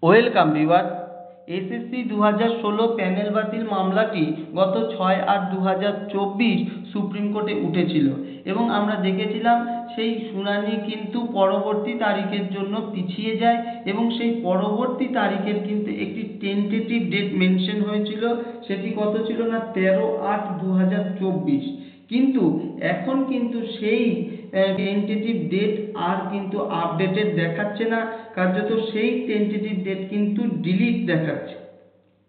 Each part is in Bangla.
Welcome viewers. এসএসসি 2016 প্যানেল বাতিল মামলাটি গত 6/8/2024 সুপ্রিম কোর্টে উঠেছিল এবং আমরা দেখেছিলাম সেই শুনানি কিন্তু পরবর্তী তারিখের জন্য পিছিয়ে যায় এবং সেই পরবর্তী তারিখের কিন্তু একটি টেন্টেটিভ ডেট মেনশন হয়েছিল। সেটি কত ছিল না 13/8/2024। কিন্তু এখন কিন্তু সেই টেন্টেটিভ ডেট আর কিন্তু আপডেটেড দেখাচ্ছে না, কার্যত সেই টেন্টেটিভ ডেট কিন্তু ডিলিট দেখাচ্ছে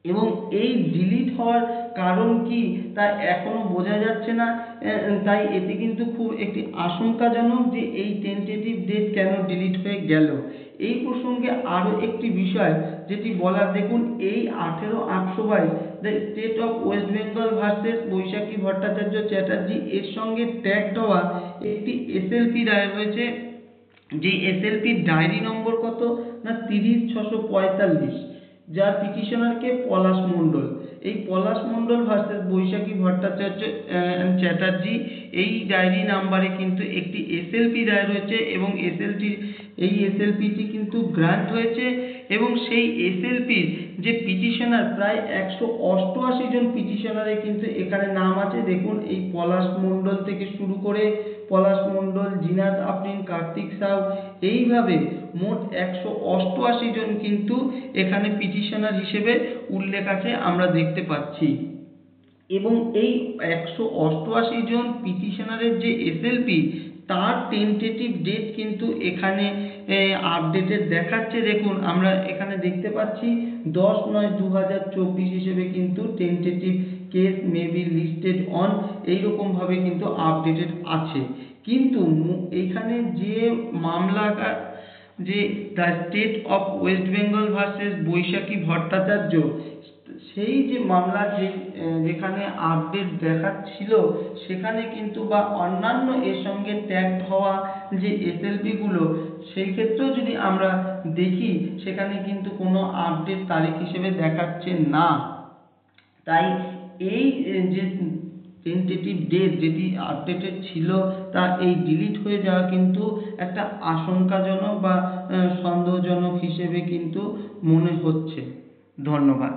এবং এই ডিলিট হওয়ার কারণ কি তা এখনো বোঝা যাচ্ছে না। তাই এতে কিন্তু খুব একটি আশঙ্কাজনক যে এই টেন্টেটিভ ডেট কেন ডিলিট হয়ে গেল। এই প্রসঙ্গে আরও একটি বিষয় যেটি বলার, দেখুন এই 18/8/22 the state of West Bengal versus Baishakhi Bhattacharya Chatterjee এর সঙ্গে ট্যাগড হওয়া একটি এসএলপি রায় রয়েছে, যে এসএলপির ডায়েরি নম্বর কত না 30/645, যার পিটিশনারকে পলাশ মণ্ডল। এই পলাশ মণ্ডল ভার্সেস বৈশাখী ভট্টাচার্য চ্যাটার্জি এই ডায়েরি নাম্বারে কিন্তু একটি এসএলপি রায় রয়েছে এবং এই এসএলপিটি কিন্তু গ্রান্ট হয়েছে এবং সেই এসএলপির যে পিটিশনার প্রায় 188 জন পিটিশনারে কিন্তু এখানে নাম আছে। দেখুন এই পলাশ মণ্ডল থেকে শুরু করে পলাশ মণ্ডল, জিনাত আফরিন, কার্তিক সাউ, এইভাবে মোট 188 জন কিন্তু এখানে পিটিশনার হিসেবে উল্লেখ আছে আমরা দেখতে পাচ্ছি। এবং এই 188 জন পিটিশনারের যে এসএলপি তার টেন্টেটিভ ডেট কিন্তু এখানে আপডেটেড দেখাচ্ছে। দেখুন আমরা এখানে দেখতে পাচ্ছি 10/9/2024 হিসেবে কিন্তু tentative case may be listed on এইরকমভাবে কিন্তু আপডেটেড আছে। কিন্তু এইখানে যে মামলাটা, যে the state of West Bengal versus Baishakhi Bhattacharya, সেই যে মামলা যেখানে আপডেট দেখাচ্ছিল সেখানে কিন্তু বা অন্যান্য এর সঙ্গে ট্যাগড হওয়া যে এসএলপিগুলো, সেই ক্ষেত্রেও যদি আমরা দেখি সেখানে কিন্তু কোনো আপডেট তারিখ হিসেবে দেখাচ্ছে না। তাই এই যে টেন্টেটিভ ডেট যেটি আপডেটেড ছিল তা এই ডিলিট হয়ে যাওয়া কিন্তু একটা আশঙ্কাজনক বা সন্দেহজনক হিসেবে কিন্তু মনে হচ্ছে। ধন্যবাদ।